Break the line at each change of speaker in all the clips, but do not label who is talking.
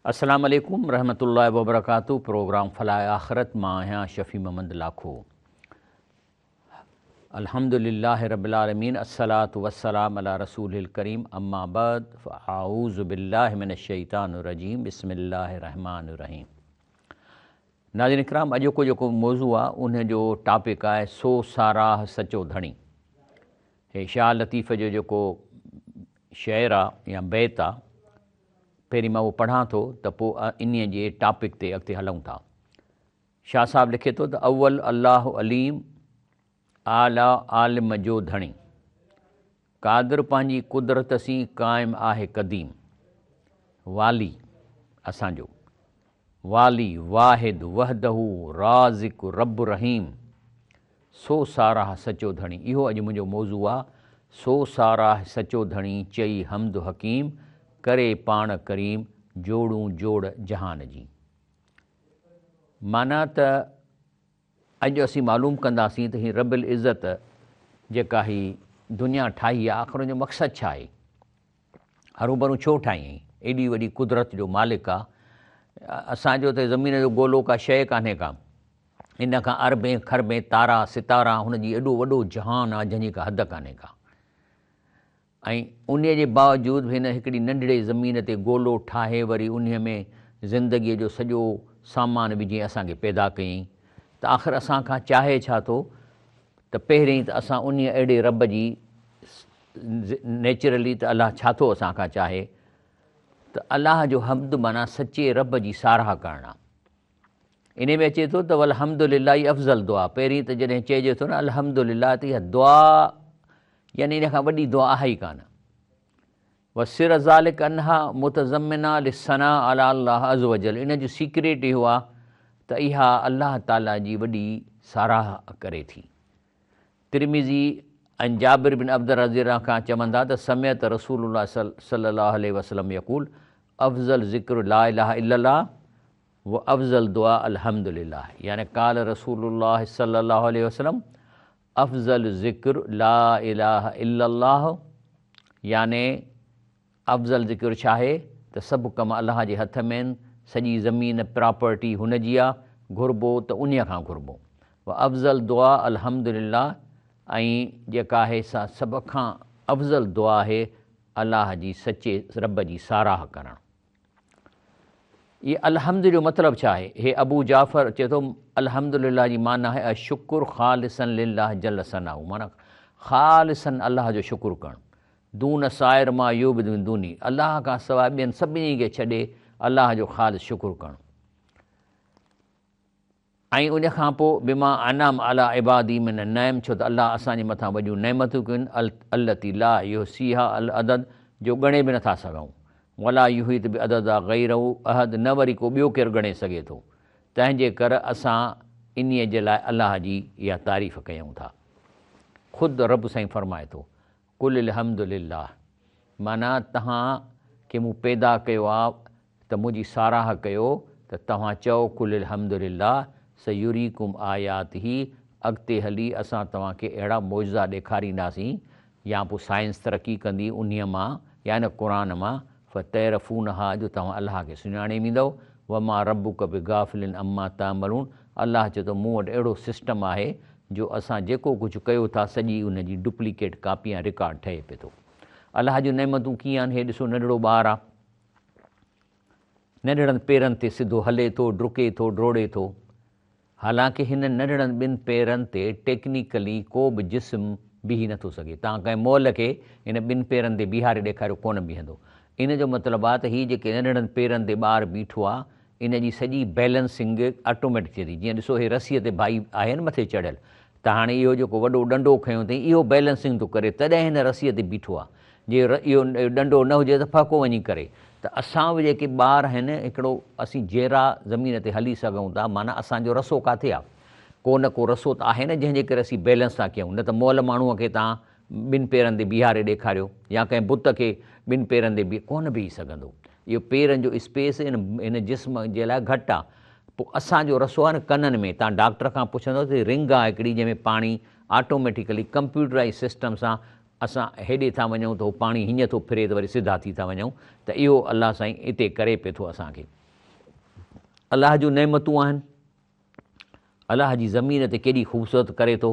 अस्सलाम वालेकुम रहमतुल्लाहि व बरकातहू। प्रोग्राम फलाह आखरत मां आहियां शफ़ी मोहम्मद लाखो। अल्हम्दुलिल्लाहि रब्बिल आलमीन, अस्सलातु वस्सलाम अला रसूलिल करीम, अम्मा बाद फ़अऊज़ु बिल्लाहि मिनश शैतानिर रजीम, बिस्मिल्लाहिर रहमानिर रहीम। नाज़रीन इकराम, अॼोको जेको मौज़ू आहे उन जो टॉपिक आहे सो साराह सचो धणी। हे शाह लतीफ़ जो जेको शेर आहे या बैत आहे, पहिरीं मां उहो पढ़ां थो त पोइ इन्हीअ जे टॉपिक ते अॻिते हलूं था। शाह साहब लिखे थो त अव्वल अल्लाह अलीम आला आलिम जो धणी, क़ादिर पंहिंजी कुदरत सी क़ाइम आहे क़दीम। वाली असांजो, वाली वाहिद वहदहू राज़िक रब रहीम, सो साराह सचो धणी। इहो अॼु मुंहिंजो मौज़ू आहे, सो साराह सचो धणी चई हमद हकीम, करे पाण करीम जोड़ूं जोड़ जहान जी। माना त अॼु असीं मालूम कंदासीं त हीअ रब्बुल इज़्ज़त जेका ही दुनिया ठाही आहे, आख़िर जो मक़सदु छा आहे, हरू भरू छो ठाही, एॾी वॾी कुदरत जो मालिक आहे। असांजो त ज़मीन जो गोलो का शइ कान्हे का, इन खां अरबें खरबें तारा सितारा, हुनजी एॾो वॾो जहान आहे जंहिंजी का हद कान्हे का। ऐं उन जे बावजूदि बि हिन हिकिड़ी नंढड़े ज़मीन ते गोलो ठाहे वरी उन में ज़िंदगीअ जो सॼो सामान विझी असांखे पैदा कयईं, त आख़िर असां खां चाहे छा थो त पहिरीं त असां उन अहिड़े रब जी नेचुरली त अलाह छा थो असां खां चाहे त अलाह जो हम्द माना सचे रब जी साराह करणु आहे। इन में अचे थो त अल्हम्दुलिल्लाह अफ़ज़ल दुआ। पहिरीं त जॾहिं चइजे थो न अल्हम्दुलिल्लाह, त इहा दुआ यानी इन खां वॾी दुआ आहे ई कान। वसिर ज़ालिक अनहा मुतज़म्मिना लिस्सना अला अल्लाह अज़ वजल, इन जो सीक्रेट इहो आहे त इहा अल्लाह ताला जी वॾी साराह करे थी। तिरमिज़ी ऐं जाबिर बिन अब्दुल रज़ीअल्लाहु खां चवंदा त समिअत रसूलुल्लाह सल्लल्लाहु अलैहि वसल्लम यक़ूल अफ़ज़ल ज़िक्र ला इलाहा इल्लल्लाह व अफ़ज़ल दुआ अल्हम्दुलिल्लाह। यानी काल रसूलुल्लाह सल्लल्लाहु अलैहि वसल्लम अफ़ज़ल ज़िक्र ला इलाहा इल्लल्लाह, याने अफ़ज़ल ज़िक्र छा आहे त सभु कम अलाह जे हथ में आहिनि, सॼी ज़मीन प्रॉपर्टी हुन जी आहे, घुरिबो त उन खां घुरिबो। व अफ़ज़ल दुआ अल्हम्दुलिल्लाह, ऐं जेका आहे सा सभ खां अफ़ज़ल दुआ आहे अलाह जी सचे रब जी साराह करणु। ये अल्हम्द जो मतिलबु छा आहे? हे अबू जाफ़र चए थो अल्हम्दुलिल्लाह जी माना है अशुकुर ख़ालिसन लिल्लाह जल सनाहु, माना ख़ालिसन अलाह जो शुकुर करणु। दून साइर मां यूब दूनी, अलाह खां सवाइ ॿियनि सभिनी खे छॾे अलाह जो ख़ालिस शुकुर करणु। ऐं उन खां पोइ बिमा अनाम अला इबादी मिन नइम, छो त अलाह असांजे मथां वॾियूं नेमतूं कयूं आहिनि, अल्लती ला इहो सीहा अल अदद, जो ॻणे बि नथा सघूं। वला युहीत बि अदद आहे गैरहू अहद, न वरी को ॿियो केरु ॻणे सघे थो। तंहिंजे करे असां इन्हीअ जे लाइ अलाह जी इहा तारीफ़ कयूं था। ख़ुदि रब साईं फरमाए थो कुल अल्हम्दुलिल्लाह, माना तव्हां खे मूं पैदा कयो आहे त मुंहिंजी साराह कयो, त तव्हां चओ कुल अल्हम्दुलिल्लाह सयुरीकुम आयात ही, अॻिते हली असां तव्हांखे अहिड़ा मौजज़ा ॾेखारींदासीं, या पोइ साइंस तरक़ी कंदी उन मां या न क़ुर मां, फ़तैरफ़ूनहा, जो तव्हां अलाह खे सुञाणे वेंदव। वमा रब्बुक बिगाफ़िलिन अम्मा तामलून, अलाह चए थो मूं वटि अहिड़ो सिस्टम आहे जो असां जेको कुझु कयो था सॼी उन जी डुप्लीकेट कापी ऐं रिकॉर्ड ठहे पिए थो। अलाह जूं नेमतूं कीअं आहिनि? हे ॾिसो, नंढड़ो ॿारु आहे, नंढड़नि पेरनि ते सिधो हले थो, डुके थो, डोड़े थो। हालांकि हिन नंढड़नि ॿिनि पेरनि ते टेक्निकली को बि जिस्म बीही नथो सघे। तव्हां कंहिं मॉल खे हिन ॿिनि पेरनि ते बीहारे ॾेखारियो, कोन बीहंदो। इन जो मतिलबु आहे त हीअ जेके नंढड़नि पेरनि ते ॿारु बीठो आहे, इन जी सॼी बैलेंसिंग ऑटोमेटिक थिए थी। जीअं ॾिसो, हे रसीअ ते भाई आहे न मथे चढ़ियल, त हाणे इहो जेको वॾो डंडो खयों अथई, इहो बैलेंसिंग थो करे, तॾहिं हिन रसीअ ते बीठो आहे। जे इहो डंडो न हुजे त फ़को वञी करे। त असां बि जेके ॿार आहिनि, हिकिड़ो असीं जहिड़ा ज़मीन ते हली सघूं था, माना असांजो रसो किथे आहे? को न को रसो त आहे न, जंहिंजे करे असीं बैलेंस था कयूं। न त मॉल माण्हूअ खे तव्हां ॿिनि पेरनि ते बीहारे ॾेखारियो, या कंहिं बुत खे ॿिनि पेरनि ते कोन बीही सघंदो। इहो पेरनि जो स्पेस इन जिस्म जे लाइ घटि आहे। पोइ असांजो रसो आहे न कननि में, तव्हां डॉक्टर खां पुछंदो त रिंग आहे हिकिड़ी, जंहिंमें पाणी ऑटोमेटिकली कंप्यूटराइज़ सिस्टम सां असां हेॾे था वञूं त उहो पाणी हीअं थो फिरे त वरी सिधा थी था वञूं। त इहो अलाह साईं हिते करे पिए थो असांखे। अलाह जूं नेमतूं आहिनि, अलाह जी ज़मीन ते केॾी ख़ूबसूरत करे थो।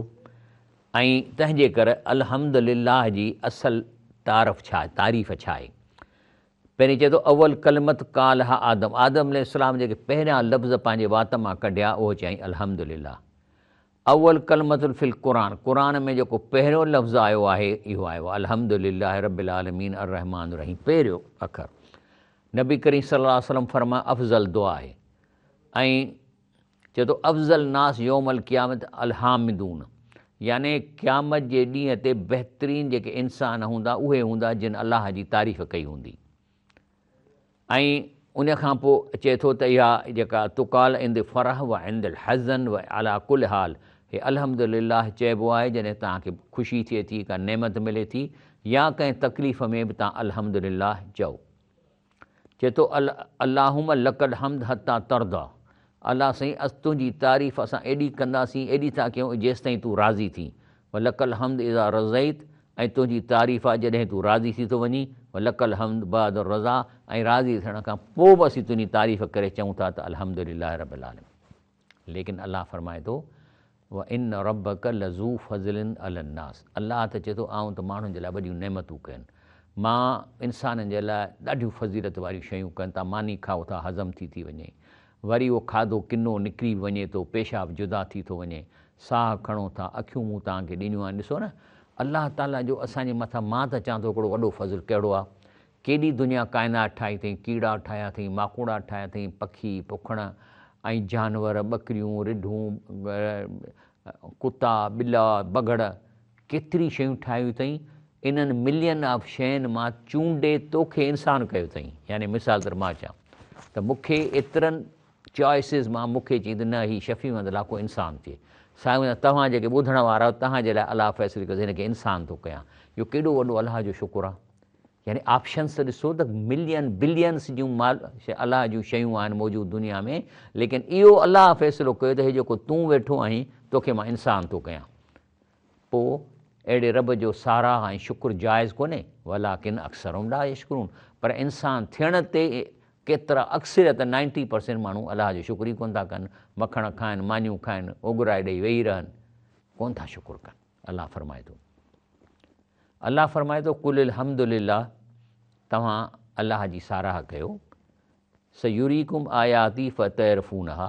ऐं तंहिंजे करे अल्हम्दुलिल्लाह जी असल तारीफ़ छा आहे? पहिरीं चए थो अवल कलमत काल हा आदम, आदम अलैहिस्सलाम जेके पहिरियां लफ़्ज़ पंहिंजे वात मां कढिया उहो चयईं अल्हम्दुलिल्लाह। अवल कलमतुल फिल क़ुरान, क़ुरान में जेको पहिरियों लफ़्ज़ु आयो आहे इहो आयो आहे अल्हम्दुलिल्लाह रब्बिल आलमीन अर्रहमान रहीम, पहिरियों अखर। नबी करीम सल्लल्लाहु अलैहि वसल्लम फरमाया अफ़ज़ल दुआ आहे। ऐं चए थो अफ़ज़ल नास यौमल क़ियामत अलहामिदून, याने क़यामत जे ॾींहं ते बहितरीन जेके इंसान हूंदा उहे हूंदा जिन अलाह जी तारीफ़ कई हूंदी। ऐं उन खां पोइ चए थो त इहा जेका तुकाल इंद फ़रह व इंद हज़न व अला कुल हाल, हे अल्हम्दुलिल्लाह चइबो आहे जॾहिं तव्हांखे ख़ुशी थिए थी, का नेमत मिले थी या कंहिं तकलीफ़ में बि तव्हां अल्हम्दुलिल्लाह चओ। चए थो अल्लाहुम लकल हम्द हता तरदा, अलाह साईं तुंहिंजी तारीफ़ असां एॾी कंदासीं, एॾी था कयूं जेसि ताईं तूं राज़ी थी। व लकल हम्द इज़ा रज़ैत, ऐं तुंहिंजी तारीफ़ आहे जॾहिं तूं राज़ी थी थो वञी। व लकल हम्द बाद रज़ा, ऐं राज़ी थियण खां पोइ बि असीं तुंहिंजी तारीफ़ करे चऊं था त अल्हम्दुलिल्लाह रब्बिल आलमीन। लेकिन अलाह फरमाए थो व इन रब्बक लज़ू फ़ज़लिन अलन नास, अलाह त चए थो आऊं त माण्हुनि जे लाइ वॾियूं नेमतूं कयनि, मां इंसाननि जे लाइ ॾाढियूं फ़ज़ीलत वारियूं शयूं कनि था, मानी खाओ था हज़म थी वञे, वरी उहो खाधो किनो निकिरी वञे थो, पेशाब जुदा थी थो वञे, साहु खणो था, अखियूं मूं तव्हांखे ॾिनियूं आहिनि। ॾिसो न अलाह ताला जो असांजे मथां, मां त चवां थो हिकिड़ो वॾो फज़ल कहिड़ो आहे। केॾी दुनिया काइनात ठाही अथई, कीड़ा ठाहिया अथई, माकूड़ा ठाहिया अथई, पखी पोखण ऐं जानवर, ॿकरियूं, रिढूं, कुता, ॿिला, बगड़, केतिरी शयूं ठाहियूं अथई। इन्हनि मिलियन ऑफ शयुनि मां चूंडे तोखे इंसानु कयो अथई। यानी मिसाल तौरु मां चवां त मूंखे एतिरनि चॉइसिस मां मूंखे चई त न ही शफ़ी मदला को इंसानु थिए। साईं तव्हां जेके ॿुधण वारा तव्हांजे लाइ अलाह फ़ैसिलो कयो हिनखे इंसानु थो कयां, इहो केॾो वॾो अलाह जो शुकुरु आहे। यानी ऑप्शन्स त ॾिसो त मिलियन बिलियन्स जूं अलाह जूं शयूं आहिनि मौजूदु दुनिया में, लेकिन इहो अलाह फ़ैसिलो कयो त हे जेको तूं वेठो आहीं तोखे मां इंसानु थो कयां। पोइ अहिड़े रब जो साराह ऐं शुकुरु जाइज़ कोन्हे, वलाकिन अक्सरुहुम ला यशकुरून, पर इंसानु थियण ते केतिरा अक्सरियत 90% माण्हू अलाह जो शुक्र ई कोन था कनि। मखण खाइनि, मानियूं खाइनि, ओघराए ॾेई वेही रहनि, कोन था शुकुरु कनि। अलाह फरमाए थो कुल अल्हम्दुलिल्लाह, तव्हां अलाह जी साराह कयो। सयुरीकुम आयाती फ़तरफ़ूनहा,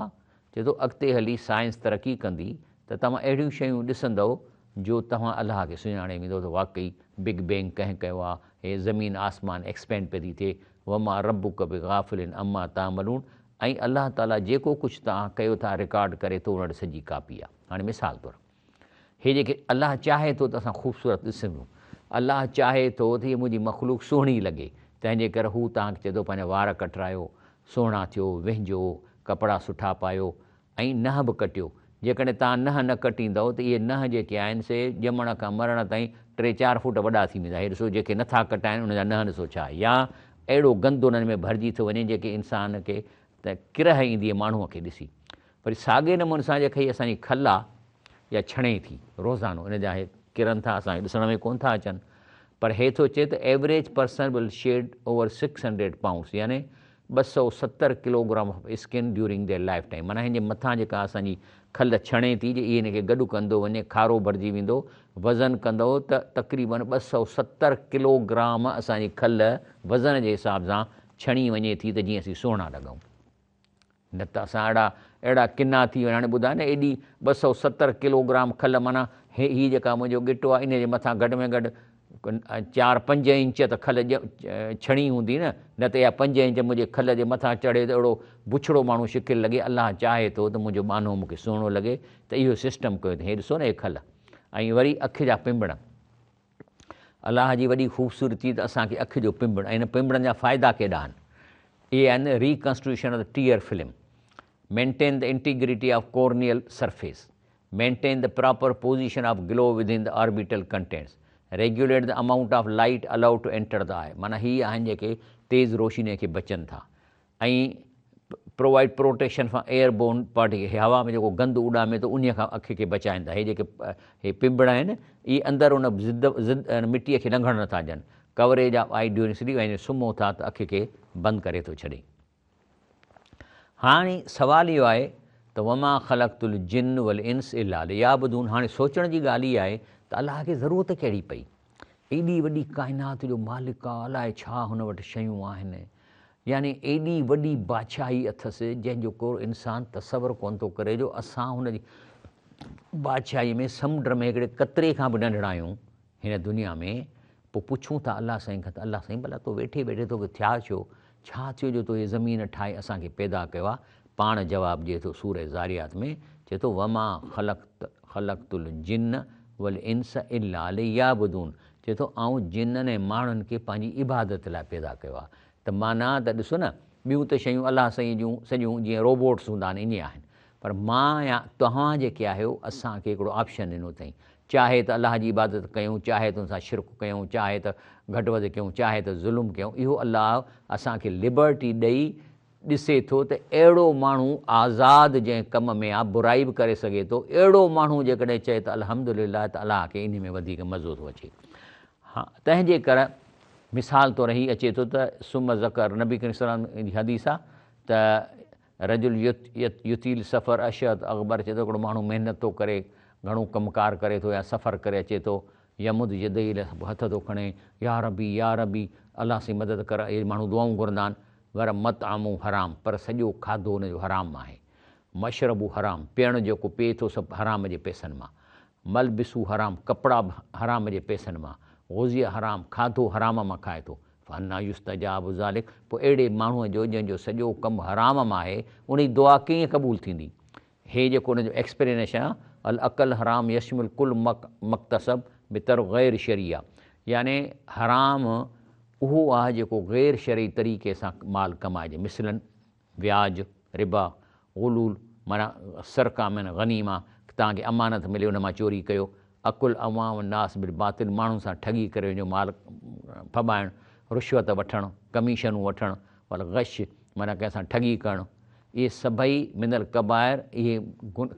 चए थो अॻिते हली साइंस तरक़ी कंदी त तव्हां अहिड़ियूं शयूं ॾिसंदव जो तव्हां अलाह खे सुञाणे वेंदो त वाक़ई बिग बैंग कंहिं कयो आहे, हे ज़मीन आसमान एक्सपेंड पई थी थिए, वमा रब्बुक बिग़ाफ़िलिन अम्मा तामलून, ऐं अलाह ताला जेको कुझु तव्हां कयो था रिकॉर्ड करे थो, उन वटि सॼी कापी आहे। हाणे मिसाल तौरु हे जेके अलाह चाहे थो त असां ख़ूबसूरत ॾिसूं, अलाह चाहे थो त हीअ मुंहिंजी मख़लूक सुहिणी लॻे, तंहिंजे करे हू तव्हांखे चए थो पंहिंजा वार कटरायो, सुहिणा थियो, विझो, कपिड़ा सुठा पायो ऐं नह बि कटियो। जेकॾहिं तव्हां नह न कटींदव त इहे नह जेके आहिनि से ॼमण खां मरण ताईं 3-4 फुट वॾा थी वेंदा। हे ॾिसो जेके नथा कटाइनि उनजा नह ॾिसो छा आहे, या अहिड़ो गंदु उन्हनि में भरिजी थो वञे जेके इंसान खे त किरह ईंदी आहे माण्हूअ खे ॾिसी। वरी साॻे नमूने सां जेके हीअ असांजी खल आहे या छणे थी रोज़ानो, इन जा हे किरनि था, असांखे ॾिसण में कोन था अचनि, पर हे थो चए त एवरेज पर्सन विल शेड ओवर 600 पाउंड्स, यानी 270 kilogram of skin during their life time. माना हिन जे मथां जेका असांजी खल छणे थी, जे इहे हिनखे गॾु कंदो वञे, खारो भरिजी वेंदो, वज़न कंदो त तक़रीबन 270 किलोग्राम असांजी खल वज़न जे हिसाब सां छणी वञे थी त जीअं असीं सुहिणा लॻूं। न त असां अहिड़ा किना थी वञा। हाणे ॿुधाए न एॾी 270 किलोग्राम खल, माना हीअ जेका मुंहिंजो गिटो आहे इन जे मथां घटि में घटि 4-5 इंच त खल छणी हूंदी न, न त इहा 5 इंच मुंहिंजे खल जे मथां चढ़े त अहिड़ो बुछड़ो माण्हू शिकिल लॻे। अलाह चाहे थो त मुंहिंजो बानो मूंखे सुहिणो लॻे, त इहो सिस्टम कयो अथई। हे ॾिसो न हे खल, ऐं वरी अखि जा पिंबड़, अलाह जी वॾी ख़ूबसूरती त असांखे अखि जो पिंबड़, ऐं इन पिंबड़नि जा फ़ाइदा केॾा आहिनि। इहे आहिनि reconstruction of the tear film, maintain the integrity of corneal surface, maintain the proper position of globe within the orbital contents, regulate the amount of light allowed to enter the eye. माना हीअ आहिनि जेके तेज़ रोशनीअ खे बचनि था, ऐं provide protection for airborne particle, हवा में जेको गंदु उॾामे थो उन खां अखि खे बचाइनि था। हे जेके हे पिंबड़ आहिनि इहे अंदरि उन ज़िद मिटीअ खे लंघण नथा ॾियनि, coverage of I during sleep, ऐं सुम्हो था त अखि खे बंदि करे थो छॾे। हाणे सुवालु इहो आहे त वमा ख़लक़तुल जिन्न वल इंस इल्ला लियाबुदून। हाणे सोचण जी ॻाल्हि इहा आहे त अलाह खे ज़रूरत कहिड़ी पई? एॾी वॾी काइनात जो मालिक आहे, अलाए छा हुन वटि शयूं आहिनि, यानी एॾी वॾी बादशाही अथसि जंहिंजो को इंसानु तसवुरु कोन थो करे जो असां हुनजी बादशाहीअ में समुंड में हिकिड़े कतरे खां बि नंढड़ा आहियूं हिन दुनिया में। पोइ पुछूं था अलाह साईं खां त अलाह साईं भला तो वेठे वेठे तोखे थिया छा थियो जो तो इहे ज़मीन ठाहे असांखे पैदा कयो आहे? पाण जवाबु ॾिए थो सूरह ज़ारियात में, चए थो वमा ख़लक़तुल जिन्न वल इंस इल्ला लियाबुदून। चए थो आऊं जिन्ननि ऐं माण्हुनि खे पंहिंजी इबादत लाइ पैदा कयो आहे। त माना त ॾिसो न, ॿियूं त शयूं अलाह साईं जूं सॼियूं जीअं रोबोट्स हूंदा आहिनि ईअं आहिनि, पर मां या तव्हां जेके आहियो असांखे हिकिड़ो ऑप्शन ॾिनो अथई। चाहे त अलाह जी इबादत कयूं, चाहे त हुनसां शिरक कयूं, चाहे त घटि वधि कयूं, चाहे त ज़ुल्म कयूं, इहो अलाह असांखे लिबर्टी ॾेई ॾिसे थो त अहिड़ो माण्हू आज़ादु जंहिं कम में आहे, बुराई बि करे सघे थो, अहिड़ो माण्हू जेकॾहिं चए त अल्हम्दुलिल्लाह त अलाह खे इन में वधीक मज़ो थो अचे। हा, तंहिंजे करे मिसाल तौरु हीअ अचे थो त सुम ज़कर नबी करीम सल्लल्लाहु अलैहि वसल्लम जी हदीस आहे त रजुल युतील सफ़र अशद अकबर चए थो हिकिड़ो माण्हू महिनत थो करे, घणो कमकार करे थो या सफ़र करे अचे थो, यमुद यदई हथ थो खणे, या रबी अलाह सां मदद कर, इहे माण्हू दुआऊं घुरंदा आहिनि। वर मत आमू हराम, पर सॼो खाधो हुनजो हराम आहे। मशरबू हराम, पीअण जेको पीए थो सभु हराम जे पैसनि मां। मलबिसू हराम, कपिड़ा हराम जे पैसनि मां। ग़ुज़िया हराम, खाधो हराम मां खाए थो। फन्ना युस्तजाबु ज़ालिक, पोइ अहिड़े माण्हूअ जो जंहिंजो सॼो कमु हराम मां आहे उन जी दुआ कीअं क़बूलु थींदी? हे जेको हुनजो एक्सप्लेनेशन आहे, अल अकल हराम यशमुल कुल मक़तसब बितर ग़ैर शरिया, यानी हराम उहो आहे जेको ग़ैर शरई तरीक़े सां माल कमाइजे, मिसलन व्याज, रिबा, ग़ुलूल माना सरका में गनीमा, तव्हांखे अमानत मिले हुन मां चोरी कयो। अकुल अवाम नास बिल बातिल, माण्हुनि सां ठगी करे वञो, माल फॿाइणु, रुश्वत वठणु, कमीशनूं वठणु, वल गश माना कंहिंसां ठगी करणु, इहे सभई मिनल कबाइर, इहे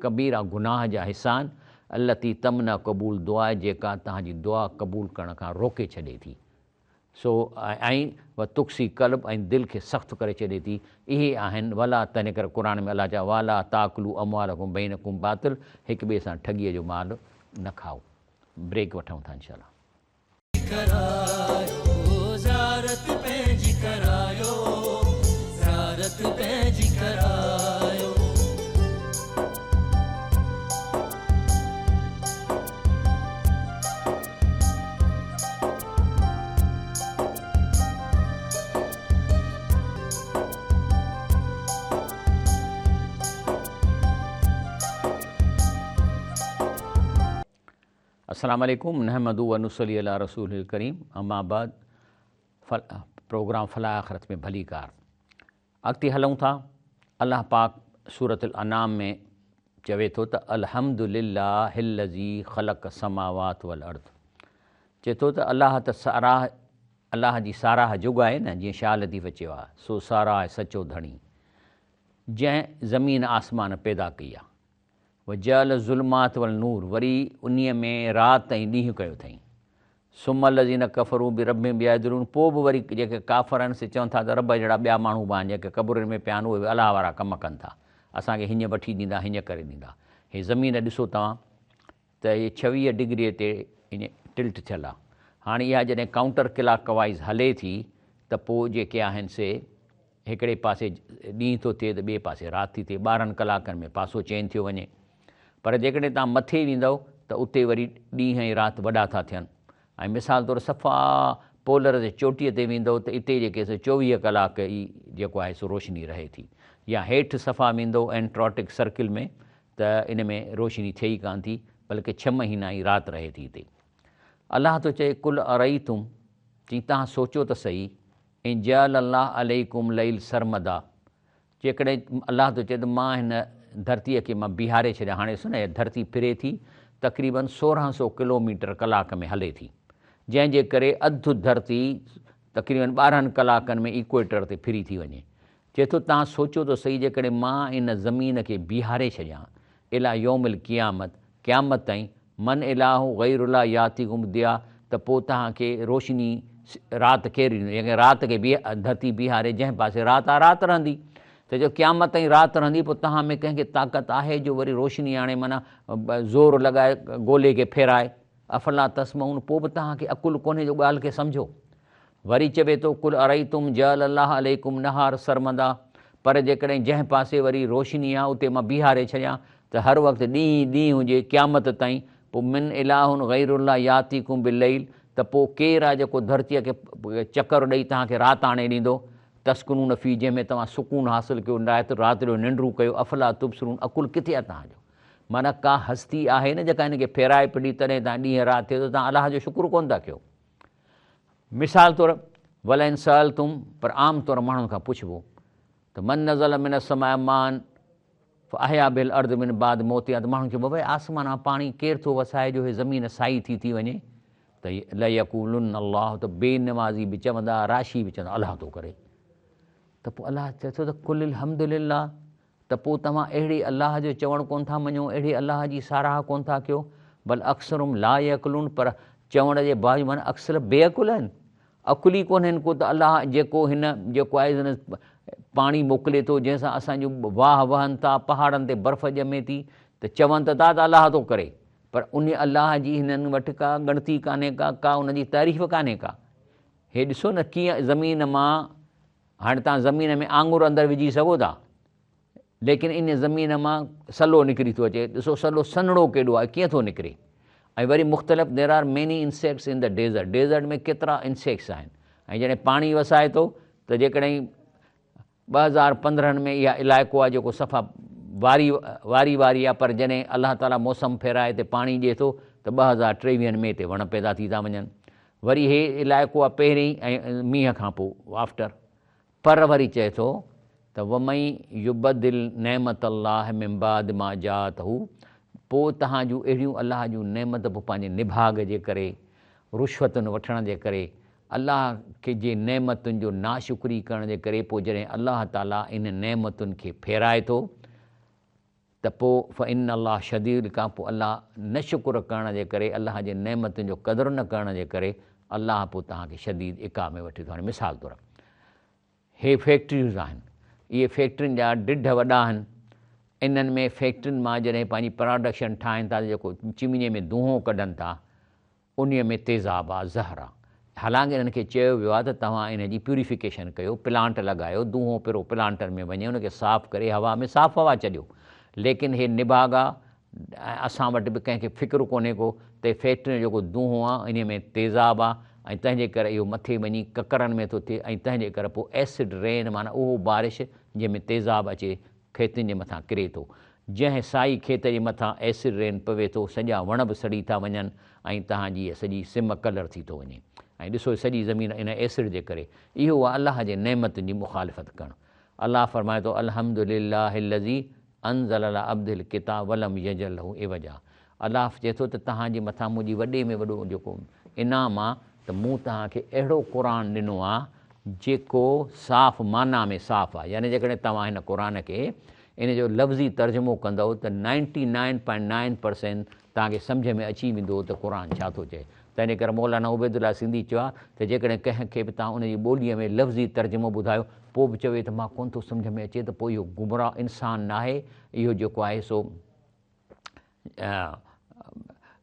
कबीरा गुनाह जा हिसा आहिनि। अल्लती तमना क़बूल दुआ, जेका तव्हांजी दुआ क़बूल करण खां रोके छॾे थी। सो ऐं व तुक्सी कल्ब, ऐं दिलि खे सख़्तु करे छॾे थी। इहे आहिनि वला, तंहिं करे क़ुर में अलाह चयो वाला ताकुलू अमवालकुम बैनकुम बातिल, हिक ॿिए सां ठगीअ जो माल न खाओ। ब्रेक वठूं था इंशाअल्लाह। अस्सलामु अलैकुम, नहमदु व नुसल्ली अला रसूलिल करीम, अम्मा बाद। प्रोग्राम फलाह आख़िरत में भली कार अॻिते हलूं था। अलाह पाक सूरतुल अनाम में चवे थो त अल्हम्दुलिल्लाहिल्लज़ी ख़लक़ समावात वल अर्द, चए थो त अलाह त साराह, अलाह जी साराह जुग आहे न, जीअं शाह लतीफ़ चयो आहे, सो साराह आहे सचो धणी जंहिं ज़मीन आसमान पैदा कई आहे। वजल ज़ुल्मात वल नूर, वरी उन्हीअ में राति ऐं ॾींहुं कयो अथई। सुमल लज़ीन कफ़रू बि रब में ॿियादरून, पोइ बि वरी जेके काफ़र आहिनि से चवनि था त रब जहिड़ा ॿिया माण्हू बि आहिनि जेके क़बरुनि में पिया आहिनि, उहे अलाह वारा कम कनि था, असांखे हीअं वठी ॾींदा, हीअं करे ॾींदा। हे ज़मीन ॾिसो तव्हां त इहे 26 डिग्रीअ ते ईअं टिल्ट थियल आहे। हाणे इहा जॾहिं काउंटर क्लाक वाइज़ हले थी त पोइ जेके आहिनि से हिकिड़े पासे ॾींहुं थो थिए त ॿिए पासे राति थी थिए, 12 कलाकनि में पासो चेंज थियो वञे। पर जेकॾहिं तव्हां मथे वेंदव त उते वरी ॾींहुं ऐं राति वॾा था थियनि। ऐं मिसाल तौरु सफ़ा पोलर जे चोटीअ ते वेंदव त इते जेके 24 कलाक ई जेको आहे सो रोशनी रहे थी, या हेठि सफ़ा वेंदव एंट्रोटिक सर्किल में त इन में रोशनी थिए ई कान थी, बल्कि 6 महीना ई राति रहे थी हिते। अलाह थो चए कुल अरई तुम, चई तव्हां सोचो त सही, ऐं जल अलाह अलैकुम लैल सरमदा, जेकॾहिं अलाह थो चए त मां हिन धरतीअ खे मां बीहारे छॾियां। हाणे ॾिसो न, धरती फिरे थी तक़रीबन 1600 किलोमीटर कलाक में हले थी, जंहिंजे करे अधु धरती तक़रीबन 12 कलाकनि में इक्वेटर ते फिरी थी वञे। चए थो तव्हां सोचो त सही, जेकॾहिं मां इन ज़मीन खे बीहारे छॾियां इला यौमिल क़ियामत, क़यामत ताईं, मन इलाहु गैरुल्लाह यातिकुम दिया, त पोइ तव्हांखे रोशनी राति केरु ॾींदो? जंहिंखे राति खे धरती बीहारे, जंहिं पासे राति आहे राति रहंदी, त जो क़यामत ताईं राति रहंदी, पोइ तव्हां में कंहिंखे ताक़त आहे जो वरी रोशनी आणे माना ज़ोर लॻाए ॻोल्हे खे फेराए। अफ़ला तस्मऊन, पोइ बि तव्हांखे अकुलु कोन्हे जो ॻाल्हि खे सम्झो। वरी चवे थो कुल अरई तुम जल अलाह अलैकुम नहार सरमदा, पर जेकॾहिं जंहिं पासे वरी रोशनी आहे उते मां बीहारे छॾियां त हर वक़्तु ॾींहुं हुजे क़यामत ताईं, पोइ मिन इलाहुन गैरुल्लाह यातीकुम बिलैल, त पोइ केरु आहे जेको धरतीअ खे चकर ॾेई तव्हांखे राति आणे ॾींदो। तस्कुनून फी, जंहिंमें तव्हां सुकून हासिलु कयो, राति जो निंड्रू कयो। अफ़ला तुबसिरून, अकुलु किथे आहे तव्हांजो? माना का हस्ती आहे न जेका हिनखे फेराए पई तॾहिं तव्हां ॾींहुं राति थियो त तव्हां अलाह जो शुक्र कोन था कयो। मिसाल तौरु वला इंसाल तुम, पर आम तौरु माण्हुनि खां पुछिबो त मन नज़ल मिन समाए मान अहया बिल अर्द मिन बाद मोतिया, त माण्हुनि खे भई आसमान मां पाणी केरु थो वसाए जो हे ज़मीन साई थी वञे? त लयक़ूलुन अल्लाह, त बेनमाज़ी बि चवंदा, राशी बि चवंदा अलाह थो करे। त पोइ अलाह चए थो त कुल अल्हम्दुलिल्लाह, त पोइ तव्हां अहिड़े अलाह जो चवणु कोन था मञो, अहिड़े अलाह जी साराह कोन था कयो। भल अक्सरुम ला यक़लून, पर चवण जे बावजूदि माना अक्सर बेअकुल आहिनि, अकुली कोन आहिनि को। त अलाह जेको आहे पाणी मोकिले थो जंहिंसां असांजूं वाह वहनि था, पहाड़नि ते बर्फ़ ॼमे थी, त चवनि त था त अलाह थो करे, पर उन अलाह जी हिननि वटि का ॻणती कान्हे का उनजी तारीफ़ कान्हे का। हे ॾिसो न कीअं ज़मीन मां, हाणे तव्हां ज़मीन में आङुर अंदरि विझी सघो था, लेकिन इन ज़मीन मां सलो निकिरी थो अचे। ॾिसो सलो सन्हड़ो केॾो आहे, कीअं थो निकिरे। ऐं वरी मुख़्तलिफ़ there are many insects in the desert, desert में केतिरा इंसेक्ट्स आहिनि। ऐं जॾहिं पाणी वसाए थो त जेकॾहिं 2015 में इहा इलाइक़ो आहे जेको सफ़ा वारी आहे, पर जॾहिं अलाह ताला मौसम फेराए ते पाणी ॾिए थो त 2023 में हिते वण पैदा थी था वञनि। वरी हे इलाइक़ो आहे पहिरीं ऐं मींहं खां पोइ आफ्टर। पर वरी चए थो त वमई युबदिल नेमत अल्लाह मिन बाद मा जातहू, पोइ तव्हां जूं अहिड़ियूं अलाह जूं नेमत पोइ पंहिंजे निभाग जे करे, रुश्वतुनि वठण जे करे, अलाह खे जे नेमतुनि जो नाशुक्री करण जे करे, पोइ जॾहिं अलाह ताला इन नेमतुनि खे फेराए थो त पोइ फ़इन अलाह शदीद, खां पोइ अलाह न शुक्र करण जे करे, अलाह जे नेमतुनि जो क़दुरु न करण जे करे अलाह पोइ तव्हांखे शदीद इक़ाब में वठी थो वञे। मिसाल तौरु हे फैक्ट्रियूं आहिनि, इहे फैक्ट्रियुनि जा ढिढ वॾा आहिनि। इन्हनि में फैक्ट्रियुनि मां जॾहिं पंहिंजी प्रोडक्शन ठाहिनि था, जेको चिमनीअ में धुओं कढनि था, उन में तेज़ाब आहे, ज़हर आहे। हालांकि इन्हनि खे चयो वियो आहे त तव्हां इन जी प्यूरिफिकेशन कयो, प्लांट लॻायो, धुओं पिरो प्लांटनि में वञे, उनखे साफ़ु करे हवा में साफ़ु हवा छॾियो। लेकिन हे निभाग आहे, असां वटि बि कंहिंखे फ़िक्रु कोन्हे को त फैक्ट्री जो जेको धुओं आहे इन में तेज़ाब आहे, ऐं तंहिंजे करे इहो मथे वञी ककरनि में थो थिए, ऐं तंहिंजे करे पोइ एसिड रेन, माना उहो बारिश जंहिंमें तेज़ाब अचे खेतियुनि जे मथां किरे थो। जंहिं साई खेत जे मथां एसिड रेन पवे थो, सॼा वण बि सड़ी था वञनि, ऐं तव्हांजी इहा सॼी सिम कलर थी थो वञे। ऐं ॾिसो सॼी ज़मीन इन एसिड जे करे, इहो आहे अलाह जे नेमतुनि जी मुखालिफ़त करणु। अलाह फरमाए थो अल्हम्दुलिल्लाहिल्लज़ी अनज़ल अला अब्दिल किताब वलम यजल लहू इवजा। अलाह चए थो त तव्हांजे मथां मुंहिंजी वॾे में वॾो जेको इनाम आहे त मूं तव्हांखे अहिड़ो क़ुर ॾिनो आहे जेको साफ़ माना में साफ़ आहे। यानी जेकॾहिं तव्हां हिन क़ुर खे इन जो लफ़्ज़ी तर्जुमो कंदव त 99.9% तव्हांखे सम्झ में अची वेंदो त क़ुर छा थो चए। तंहिंजे करे मौलाना उबैदुल्लाह सिंधी चयो आहे त जेकॾहिं कंहिंखे बि तव्हां उनजी ॿोलीअ में लफ़्ज़ी तर्जुमो ॿुधायो, पोइ बि चवे त मां कोन थो सम्झ में अचे, त पोइ इहो गुमराह इंसानु न आहे, इहो जेको आहे सो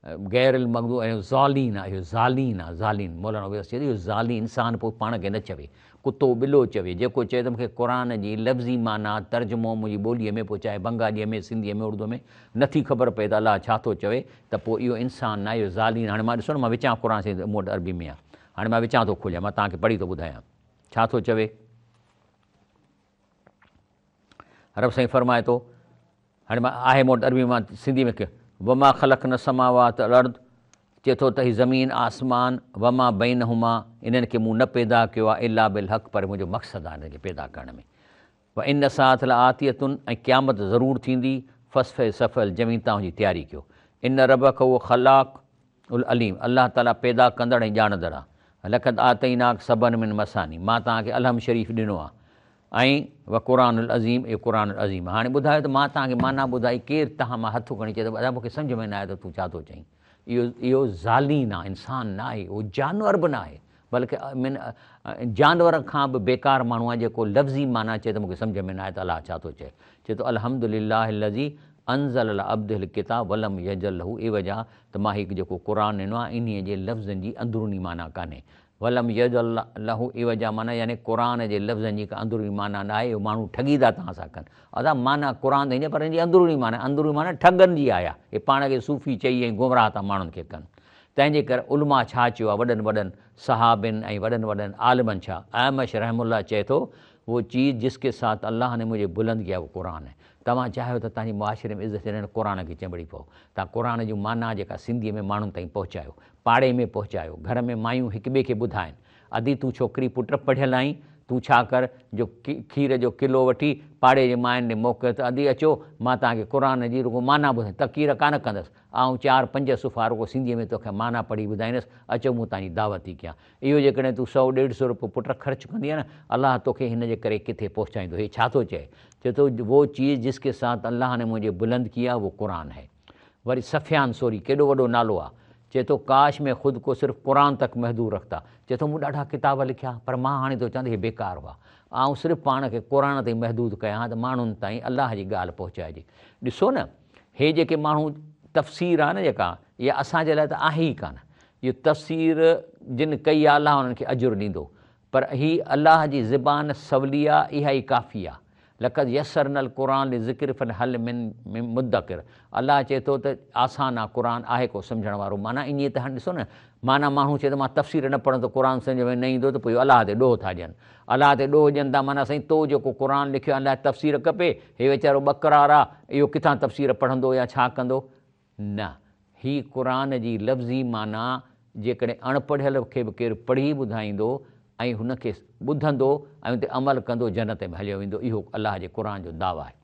गैरिल मग़दूब ऐं ज़ालीन आहे, इहो ज़ालीन आहे, ज़ालीन। मौलाना उबैदुल्लाह चए इहो ज़ाली इंसानु पोइ पाण खे न चवे, कुतो ॿिलो चवे। जेको चए त मूंखे क़ुर जी लफ़्ज़ी माना तर्जुमो मुंहिंजी ॿोलीअ में, पोइ चाहे बंगालीअ में, सिंधीअ में, उर्दू में नथी ख़बर पए त अलाह छा थो चवे, त पोइ इहो इंसानु न आहे, इहो ज़ालीन। हाणे मां ॾिसो न, मां विचां क़ुर से मूं वटि अरबी में आहे, हाणे मां विचां थो खोलियां, मां तव्हांखे पढ़ी थो ॿुधायां छा थो चवे। रब साईं फरमाए थो, हाणे मां आहे मूं वटि अरबी, मां सिंधी में कयो, वमा ख़लक़ न समावात अर्द, चए थो त हीउ ज़मीन आसमान, वमा बैनहुमा, इन्हनि खे मूं न पैदा कयो आहे इला बिल हक़, पर मुंहिंजो मक़सदु आहे हिनखे पैदा करण में। व इन साथ ला आतियतुनि, ऐं क़यामत ज़रूरु थींदी, फ़सफ़े सफ़ल, ज़मीन तव्हां जी तयारी कयो। इन रबक उहो ख़लाक उल अलीम, अलाह ताला पैदा कंदड़ ऐं ॼाणंदड़ आहे। लक़द आतईनाक सबन मिन मसानी, मां तव्हांखे अलहम शरीफ़ ॾिनो आहे, ऐं व क़ुरान उल अज़ीम, इहो क़ुरान उल अज़ीम। हाणे ॿुधायो त मां तव्हांखे माना ॿुधाई, केरु तव्हां मां हथु खणी चए त अदा मूंखे सम्झ में न आयो त तूं छा थो चईं। इहो ज़ालीन आहे, इंसानु न आहे, उहो जानवर बि न आहे, बल्कि जानवर खां बि बेकार माण्हू आहे जेको लफ़्ज़ी माना चए त मूंखे सम्झ में न आहे त अलाह छा थो चए थो अल्हम्दुलिल्लाह लज़ी अंज़ल अला अब्दिल किताब वलम यजल लहू इवजा त मां हिकु जेको क़ुर ॾिनो आहे इन्हीअ जे लफ़्ज़नि जी अंदरूनी माना कान्हे। वलम यजल लहू इवजा माना यानी क़ुर जे लफ़्ज़नि जी का अंदरूनी माना न आहे। इहो माण्हू ठगी था तव्हां सां कनि अदा माना क़ुर त ईंदी पर हिनजी अंदरूनी माना ठगनि जी आया। हे पाण खे सूफ़ी चई ऐं गुमराह था माण्हुनि खे कनि। तंहिंजे करे उलमा छा चयो आहे वॾनि वॾनि सहाबिन ऐं वॾनि वॾनि आलिमनि छा अहमश रहमुल्ला चए थो वो चीज़ जिसके साथ अल्लाह ने मुझे बुलंद किया वो क़ुर है। तव्हां चाहियो त तव्हांजी मुआशिरे में इज़त ॾियणु क़ुर खे चंबड़ी पओ। तव्हां क़ुर जूं माना जेका सिंधीअ में माण्हुनि ताईं पहुचायो, पाड़े में पहुचायो, घर में मायूं हिक ॿिए खे ॿुधाइनि अदी तूं छोकिरी पुट पढ़ियल आहीं तूं छा कर जो खीर जो किलो वठी पाड़े जे मायुनि ॾे मोकिल त अदी अचो मां तव्हांखे क़ुर जी रुगो माना ॿुधाई तक़ीर कान कंदसि ऐं 4-5 सुफ़ा रुगो सिंधीअ में तोखे माना पढ़ी ॿुधाईंदसि अचो मूं तव्हांजी दावत थी कयां। इहो जेकॾहिं तूं 100-150 रुपयो पुट ख़र्चु कंदीअ न अलाह तोखे हिन जे करे किथे पहुचाईंदो। हे छा थो चए थो वो चीज़ जिसके साथ अल्लाह ने मुझे बुलंद किया वो क़ुर है। वरी सफ़ियान सोरी केॾो वॾो नालो आहे चए थो काश में ख़ुदि को सिर्फ़ु क़ुर तक महदूद रखता। चए थो मूं ॾाढा किताब लिखिया पर मां हाणे थो चवंदा इहे बेकार हुआ ऐं सिर्फ़ु पाण खे क़ुर ताईं महदूद कयां त माण्हुनि ताईं अलाह जी ॻाल्हि पहुचाइजे। ॾिसो न हे जेके माण्हू तफ़सीर आहे न जेका इहा असांजे लाइ त आहे ई कान। इहो तफ़सीर जिन कई आहे अलाह उन्हनि खे अजुरु ॾींदो पर हीअ अलाह जी ज़बान सवली आहे इहा ई काफ़ी आहे। लक़द यसरनल क़ुर ज़िक्र फल हल मिन मुदकिर अलाह चए थो त आसान आहे क़ुर आहे को सम्झण वारो माना ईअं त हाणे ॾिसो न माना माण्हू चए त मां तफ़सीर न पढ़ंदो क़ुर सम्झ में न ईंदो त पोइ अलाह ते ॾोह था ॾियनि। अलाह ते ॾोह ॾियनि था माना साईं तो जेको क़ुर लिखियो अलाए तफ़सीर खपे हे वीचारो बकरार आहे इहो किथां तफ़सीर पढ़ंदो या छा कंदो न। हीअ क़ुर जी लफ़्ज़ी माना जेकॾहिं अणपढ़ियल खे बि केरु पढ़ी ॿुधाईंदो ऐं हुनखे ॿुधंदो ऐं हुते अमल कंदो जन्नत में हलियो वेंदो। इहो अलाह जे क़ुर जो दावा आहे।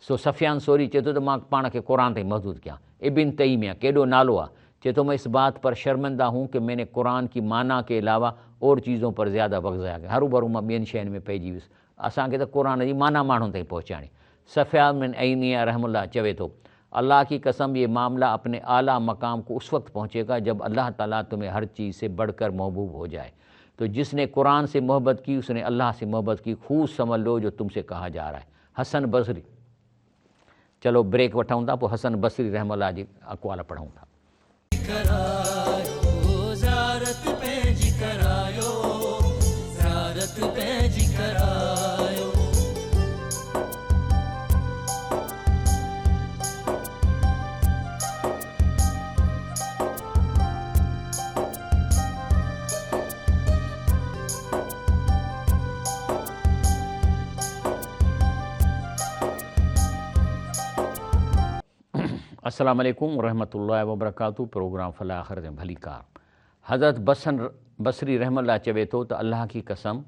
सो सफ़ियान सोरी चए थो त मां पाण खे क़ुर ताईं महदूद कयां। इबिन तैमिया केॾो नालो आहे चए थो मैं इस बात पर शर्मिंदा हूँ कि मैंने क़ुर की माना के अलावा और चीज़ों पर ज़्यादा वक़्तु ज़ाया कया। हरू भरू मां ॿियनि शयुनि में पइजी वियुसि असांखे त क़ुर जी माना माण्हुनि ताईं पहुचाइणी। सफ़ियान बिन ऐमिया रहमुल्लाह चवे थो अल्लाह की कसम ये मामला अपने आला मकाम को उस वक्त पहुँचेगा जब अल्लाह ताला तुम्हें हर चीज़ से बढ़कर महबूब हो जाए। तो जिसने क़ुर से मोहब्बत की उसने अल्लाह से मोहब्बत की खूब समझ लो जो तुमसे कहा जा रहा है। हसन बसरी चलो ब्रेक वठूं था पोइ हसन बसरी रहमतुल्लाह जी अक़वाल पढ़ूं था। अस्सलाम वालेकुम रहमतुल्लाहि व बरकातहू। प्रोग्राम फलाह आख़िरत में भली कार। हज़रत बसरी रहमतुल्लाह चवे थो त अल्लाह की कसम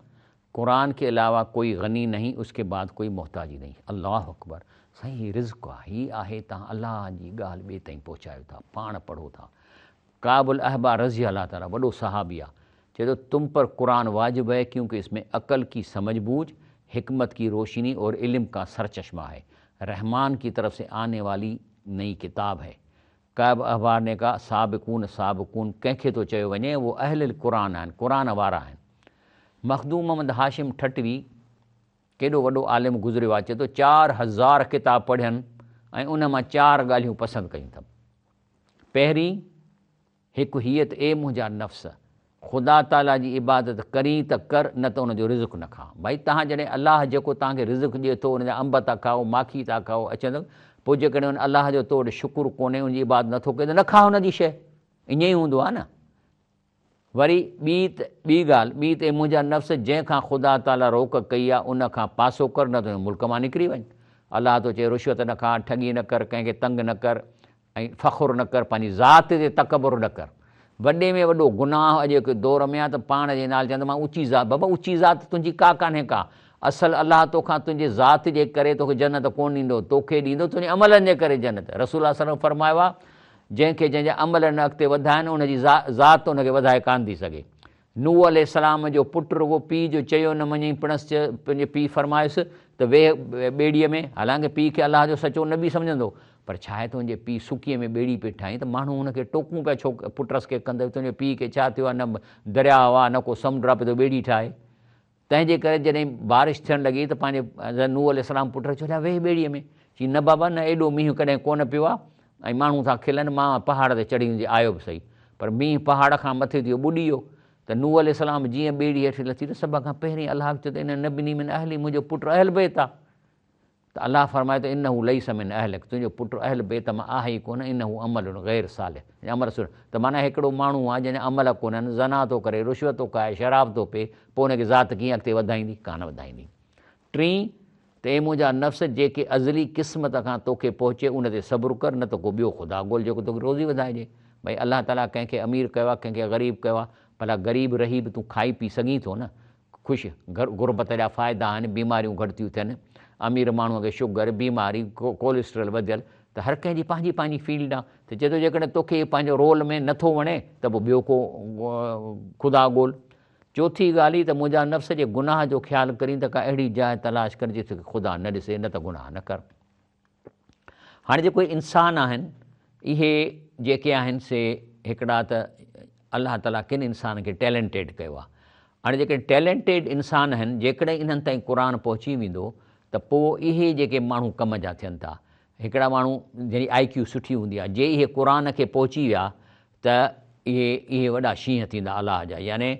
क़ुर के अलावा कोई गनी नहीं उसके बाद कोई मोहताजी नहीं। अल्लाह अकबर साईं हीअ रिज़्क़ आहे हीअ आहे तव्हां अल्लाह जी ॻाल्हि ॿिए ताईं पहुचायो था पाण पढ़ो था। काबुल अहबा रज़ी अल्लाह ताला वॾो सहाबी आहे चए थो तुम पर क़ुर वाजिब है क्योंकि इसमें अक़ल की समझ बूझ हिकमत की रोशनी और इल्म का सरचश्मा है। रहमान की तरफ से आने वाली नई किताब है। काब अहबार ने कहा साबिकून साबिकून कंहिंखे थो चयो वञे वो अहल क़ुर आहिनि क़ुर वारा आहिनि। मखदूम मोहम्मद हाशिम ठटवी केॾो वॾो आलिम गुज़रियो आहे चए थो 4000 किताब पढ़ियनि ऐं उन मां 4 ॻाल्हियूं पसंदि कयूं अथमि। पहिरीं हिकु हीअ त ए मुंहिंजा नफ़्स ख़ुदा ताला जी इबादत करी त कर न त उनजो रिज़्क़ न खा। भई तव्हां जॾहिं अलाह जेको तव्हांखे रिज़्क़ ॾिए थो उनजा अंब था खाओ माखी था खाओ अचंदो पोइ जेकॾहिं उन अलाह जो तो वटि शुकुरु कोन्हे उनजी इबादत नथो कजे त न खा हुनजी शइ ईअं ई हूंदो आहे न। वरी ॿी ॻाल्हि त मुंहिंजा नफ़्स जंहिंखां ख़ुदा ताला रोक कई आहे उन खां पासो कर न त मुल्क मां निकिरी वञु। अलाह तो चए रुश्वत न खा ठगी न कर कंहिंखे तंग न कर ऐं फ़ख़ुरु न कर पंहिंजी ज़ात ते तकबुरु न कर। वॾे में वॾो गुनाह अॼु हिकु दौर में आहे त पाण जे नाले चवंदो मां ऊची ज़ात बाबा ऊची ज़ात तुंहिंजी का कान्हे का असल अलाह तोखां तुंहिंजे ज़ात जे करे तोखे जन्नत कोन ॾींदो तोखे ॾींदो तुंहिंजे अमलनि जे करे जन्नत। रसूल सल्लल्लाहु फरमायो आहे जंहिंखे जंहिंजा अमल न अॻिते वधाइनि उनजी ज़ात उनखे वधाए कान थी सघे। नूह अलैहिस्सलाम जो पुटु रुगो पीउ जो चयो न मञई, पिणसि पंहिंजे पीउ फरमायुसि त वेह ॿेड़ीअ में, हालांकि पीउ खे अलाह जो सचो न बि सम्झंदो, पर छा आहे तुंहिंजे पीउ सुकीअ में ॿेड़ी पिए ठाहीं त माण्हू हुनखे टोकूं पिया छो पुटस खे कंदे, तुंहिंजे पीउ खे छा थियो आहे, न दरियाउ आहे न को समुंड आहे, पियो ॿेड़ी ठाहे। तंहिंजे करे जॾहिं बारिश थियणु लॻी त पंहिंजे नूह अलैहिस्सलाम पुट खे चयो वेह ॿेड़ीअ में, चई न बाबा न, एॾो मींहुं कॾहिं कोन पियो आहे ऐं माण्हू था खिलनि, मां पहाड़ ते चढ़ी आयो बि सही, पर मींहुं पहाड़ खां मथे थियो ॿुॾी वियो। त नूह अलैहिस्सलाम जीअं ॿेड़ी हेठि लथी त सभ खां पहिरीं अलाह चयो त इन नबिनी मिन अहली, मुंहिंजो पुटु अहल बेत आहे। त अलाह फरमाए त इन हू लई समिन अहलक, तुंहिंजो पुटु अहल बेत मां आहे ई कोन, इन हू अमल गैर सालिह, अमल सुर। त माना हिकिड़ो माण्हू आहे जंहिंजा अमल कोन्हनि, ज़ना थो करे, रुश्वत थो खाए, शराब थो पीए, पोइ हुनखे ज़ात कीअं अॻिते वधाईंदी, कान वधाईंदी। टीं त ए मुंहिंजा नफ़्स जेके अज़ली क़िस्मत खां तोखे पहुचे उन ते सब्र कर, न त को ॿियो ख़ुदा ॻोल्ह जेको तोखे रोज़ी वधाइजे। भई अलाह ताला कंहिंखे अमीर कयो आहे, कंहिंखे ग़रीब कयो आहे, भला ग़रीब रही बि तूं खाई पी सघीं थो न, ख़ुशि गुरबत जा फ़ाइदा आहिनि, बीमारियूं घटि थियूं थियनि, अमीर माण्हूअ खे शुगर, बीमारी, कोलेस्ट्रोल वधियल, त हर कंहिंजी पंहिंजी पंहिंजी फील्ड आहे। त चए थो जेकॾहिं तोखे पंहिंजो रोल में नथो वणे त पोइ ॿियो को ख़ुदा ॻोल्ह। चौथी ॻाल्हि ई त मुंहिंजा नफ़्स जे गुनाह जो ख़्यालु करीं त का अहिड़ी जाइ तलाश कर जिते ख़ुदा न ॾिसे, न त गुनाह न कर। हाणे जेको इंसान आहिनि इहे जेके आहिनि से हिकिड़ा त अलाह ताला किन इंसान खे टैलेंटेड कयो आहे। हाणे जेके टैलेंटेड इंसान आहिनि जेकॾहिं इन्हनि ताईं क़ुर पहुची वेंदो त पोइ इहे जेके माण्हू कम जा थियनि था, हिकिड़ा माण्हू जंहिंजी IQ सुठी हूंदी आहे, जे इहे क़ुर खे पहुची विया त इहे वॾा शींहं थींदा अलाह जा, यानी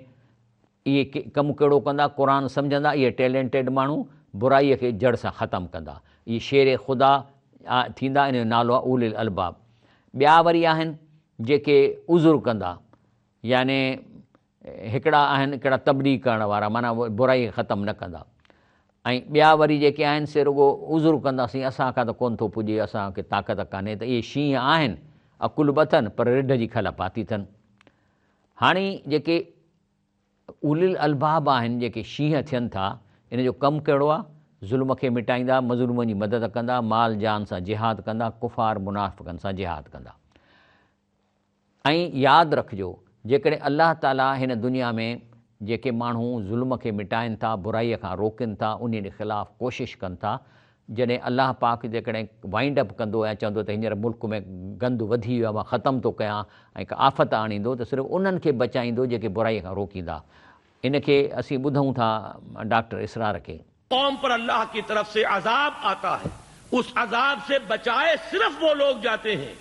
इहे कमु कहिड़ो कंदा, क़ुर सम्झंदा, इहे टैलेंटेड माण्हू बुराईअ खे जड़ सां ख़तमु कंदा, इहे शेर ख़ुदा थींदा, इन जो नालो आहे उलिल अलबाब। ॿिया वरी आहिनि जेके उज़ुर कंदा, यानी हिकिड़ा आहिनि हिकिड़ा तबलीग करण वारा, माना बुराई खे ख़तमु न कंदा, ऐं ॿिया वरी जेके आहिनि से रुगो उज़ुर कंदासीं, असांखां त कोन थो पुॼे, असांखे ताक़त कान्हे, त इहे शींहं आहिनि, अकुल बि अथनि पर रिढ जी खल पाती अथनि। हाणे जेके उलिल अलबाब आहिनि, जेके शींहं थियनि था, इन जो कमु कहिड़ो आहे, ज़ुल्म खे मिटाईंदा, मज़लूमनि जी मदद कंदा, माल जान सां जिहाद कंदा, कुफ़ार मुनाफ़िक़नि सां जिहाद कंदा। ऐं यादि रखिजो जेकॾहिं अलाह ताला हिन दुनिया में जेके माण्हू ज़ुल्म खे मिटाइनि था, बुराईअ खां रोकनि था, उन जे ख़िलाफ़ु कोशिशि कनि था, जॾहिं अलाह पाक जेकॾहिं वाइंड अप कंदो ऐं चवंदो त हींअर मुल्क में गंद वधी वियो आहे, मां ख़तमु थो कयां ऐं का आफ़त आणींदो, त सिर्फ़ु उन्हनि खे बचाईंदो जेके बुराईअ खां रोकींदा। इनखे असीं ॿुधूं था डॉक्टर इसरार खे,
कौम पर अल्लाह की तरफ से अजाब आता है, उस अजाब से बचाए सिर्फ वो लोग जाते हैं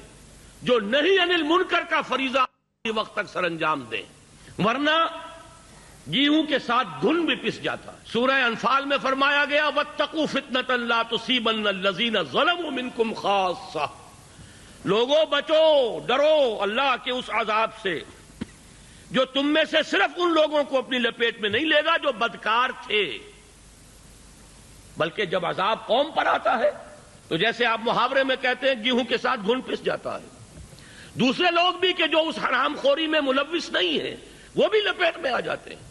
जो नहीं अनिल मुनकर का फरीजा वक्त तक सरंजाम दें, वरना गेहूं के साथ घुन भी पिस जाता है। सूरह अनफाल में फरमाया गया वत्तकू फितनतन ला तुसीबन्न लजीना ज़लमू मिनकुम खास्सा, लोगों बचो, डरो अल्लाह के उस अजाब से जो तुम में से सिर्फ उन लोगों को अपनी लपेट में नहीं लेगा जो बदकार थे, बल्कि जब अजाब कौम पर आता है तो जैसे आप मुहावरे में कहते हैं गेहूं के साथ घुन पिस जाता है, दूसरे लोग भी कि जो उस हरामखोरी में मुलव्विस नहीं है वो भी लपेट में आ जाते हैं।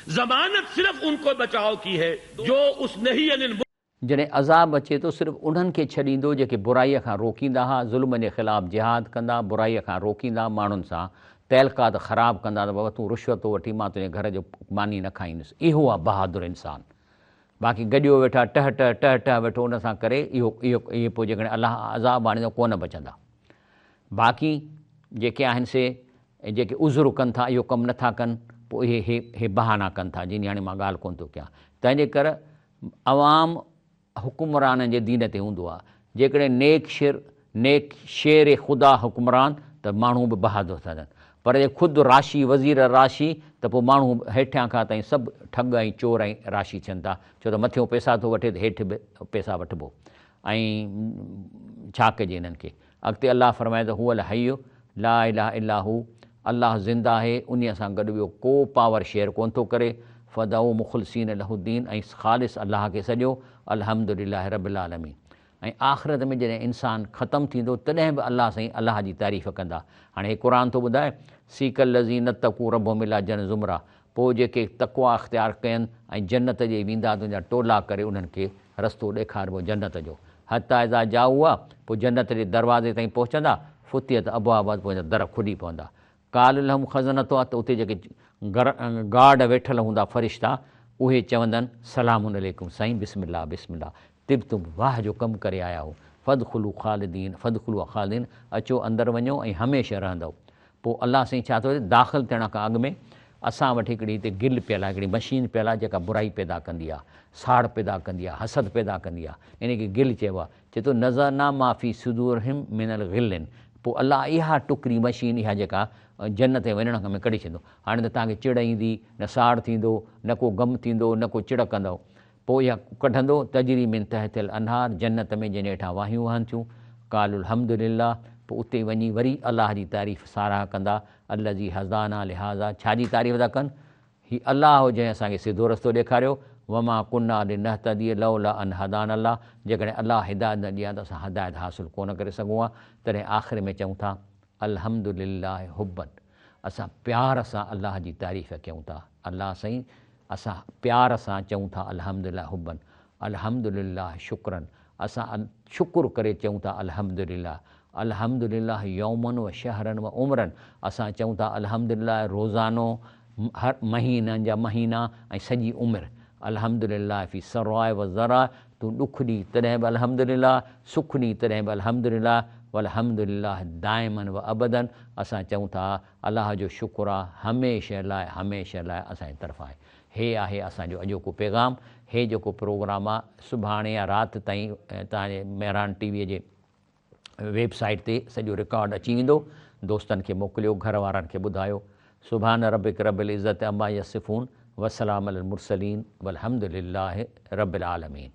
जमानत सिर्फ उनको बचाव की है जो उस नहीं अनिल।
जॾहिं अज़ाब अचे थो सिर्फ़ु उन्हनि खे छॾींदो जेके बुराईअ खां रोकींदा हुआ, ज़ुल्म जे ख़िलाफ़ु जिहाद कंदा, बुराईअ खां रोकींदा, माण्हुनि सां तहलकात ख़राबु कंदा, त बाबा तूं रिश्वत थो वठी, मां तुंहिंजे घर जो मानी न खाईंदुसि। इहो आहे बहादुर इंसानु। बाक़ी गॾियो वेठा टह टह टह टह वेठो उन सां करे इहे पोइ जेकॾहिं अलाह अज़ाब आणींदो कोन बचंदा। बाक़ी जेके आहिनि से जेके उज़ुर कनि था, इहो कमु नथा कनि, पोइ इहे बहाना कनि था, जिन हाणे मां ॻाल्हि कोन थो कयां। तंहिंजे करे अवाम हुकुमराननि जे दीन ते हूंदो आहे, जेकॾहिं नेक शेर ख़ुदा हुकुमरान त माण्हू बि बहादुर था थियनि, पर जे ख़ुदि राशी वज़ीर राशी त पोइ माण्हू हेठियां खां ताईं सभु ठग ऐं चोर ऐं राशी थियनि था, छो त मथियों पैसा थो वठे त हेठि बि पैसा वठिबो। ऐं छा कजे इन्हनि खे। अॻिते अलाह फरमाए त हू अल हयो ला इलाहा इल्ला हू, अलाह ज़िंदा आहे, उन सां गॾु ॿियो को पावर शेयर कोन थो करे। फदऊ मुख़लिसीन लहुद्दीन, ऐं ख़ालिस अलाह खे सॼो अल्हम्दुलिल्लाह रब्बिल आलमीन। ऐं आख़िरत में जॾहिं इंसानु ख़तमु थींदो तॾहिं बि अलाह साईं अलाह जी तारीफ़ कंदा। हाणे हे क़ुर थो ॿुधाए सीकल लज़ी न तकू रबो मिला जन ज़ुमरा, पोइ जेके तक़वा अख़्तियार कयनि ऐं जन्नत जे वेंदा तुंहिंजा टोला करे उन्हनि खे रस्तो ॾेखारिबो जन्नत जो। हता इज़ा जाऊ आहे, पोइ जन्नत जे दरवाज़े ताईं पहुचंदा, फुतियत अबवाब, पोइ दर खुली पवंदा। काल लहम ख़ज़नतो आहे, त उते जेके गार्ड वेठल हूंदा फ़रिश्ता, उहे चवंदनि सलामुन अलैकुम साईं, बिस्मिल्लाह बिस्मिल्लाह, तिब्तुम, वाह जो कमु करे आया हो, फ़दख़ुलू ख़ालिदीन, अचो अंदरि वञो ऐं हमेशह रहंदव। पोइ अलाह साईं छा थो चए, दाख़िल थियण खां अॻु में असां वटि हिकिड़ी हिते गिल पियल आहे, हिकिड़ी मशीन पियल आहे जेका बुराई पैदा कंदी आहे, साड़ पैदा कंदी आहे, हसद पैदा कंदी आहे, इन खे गिल चइबो आहे। चए थो नज़रना माफ़ी सुदूरहिम मिनल गिलिन, पोइ अलाह इहा टुकड़ी मशीन इहा जेका जन्नत ते वञण खां में कढी छॾींदो। हाणे त तव्हांखे चिड़ ईंदी, न साड़ थींदो, न को ग़म थींदो, न को चिड़ कंदव। पोइ इहा कढंदो, तजरी मिन तहतिल अनहार, जन्नत में जंहिं हेठां वाहियूं वहनि थियूं। कालुल हम्दुलिल्लाह, पोइ उते वञी वरी अलाह जी तारीफ़ साराह कंदा, अल्लज़ी हज़ाना लिहाज़ा, छा जी तारीफ़ था कनि, हीउ अलाह हो जंहिं असांखे सिधो रस्तो ॾेखारियो, वमा कुन्ना लिनहतदिय लौला अन हदान अल्लाह, जेकॾहिं अलाह हिदायत न ॾिया त असां हिदायत हासिलु कोन करे सघूं हा। तॾहिं आख़िर में चऊं था अल्हम्दुलिल्लाह हुब्बन, असां प्यार सां अलाह जी तारीफ़ कयूं था। अलाह साईं असां प्यार सां चऊं था अल्हम्दुलिल्लाह हुब्बन, अल्हम्दुलिल्लाह शुक्रन, असां शुकुरु करे चऊं था अल्हम्दुलिल्लाह, अल्हम्दुलिल्लाह यौमन व शहरन व उमरन, असां चऊं था अल्हम्दुलिल्लाह रोज़ानो, हर महीननि जा महीना ऐं सॼी उमिरि। अल्हम्दुलिल्लाह फ़ी सराए व ज़राए, तूं ॾुख ॾी तॾहिं बि अल्हम्दुलिल्लाह, सुख ॾी तॾहिं बि अल्हम्दुलिल्लाह, वल्हम्दुलिल्लाह दाइमन व अबदन, असां चऊं था अलाह जो शुकुरु आहे हमेशह लाइ, हमेशह लाइ असांजी तरफ़ां आहे। हे आहे असांजो अॼोको पैगाम। हे जेको प्रोग्राम आहे सुभाणे या राति ताईं तव्हांजे मेहरान टीवीअ जे वेबसाइट ते सॼो रिकॉर्ड अची वेंदो। दोस्तनि खे मोकिलियो, घर वारनि खे ॿुधायो। सुभान रबिक रब्बिल इज़्ज़ति अम्मा यसिफ़ून, वस्सलाम अलल मुरसलीन, वल्हम्दुलिल्लाहि रब्बिल आलमीन।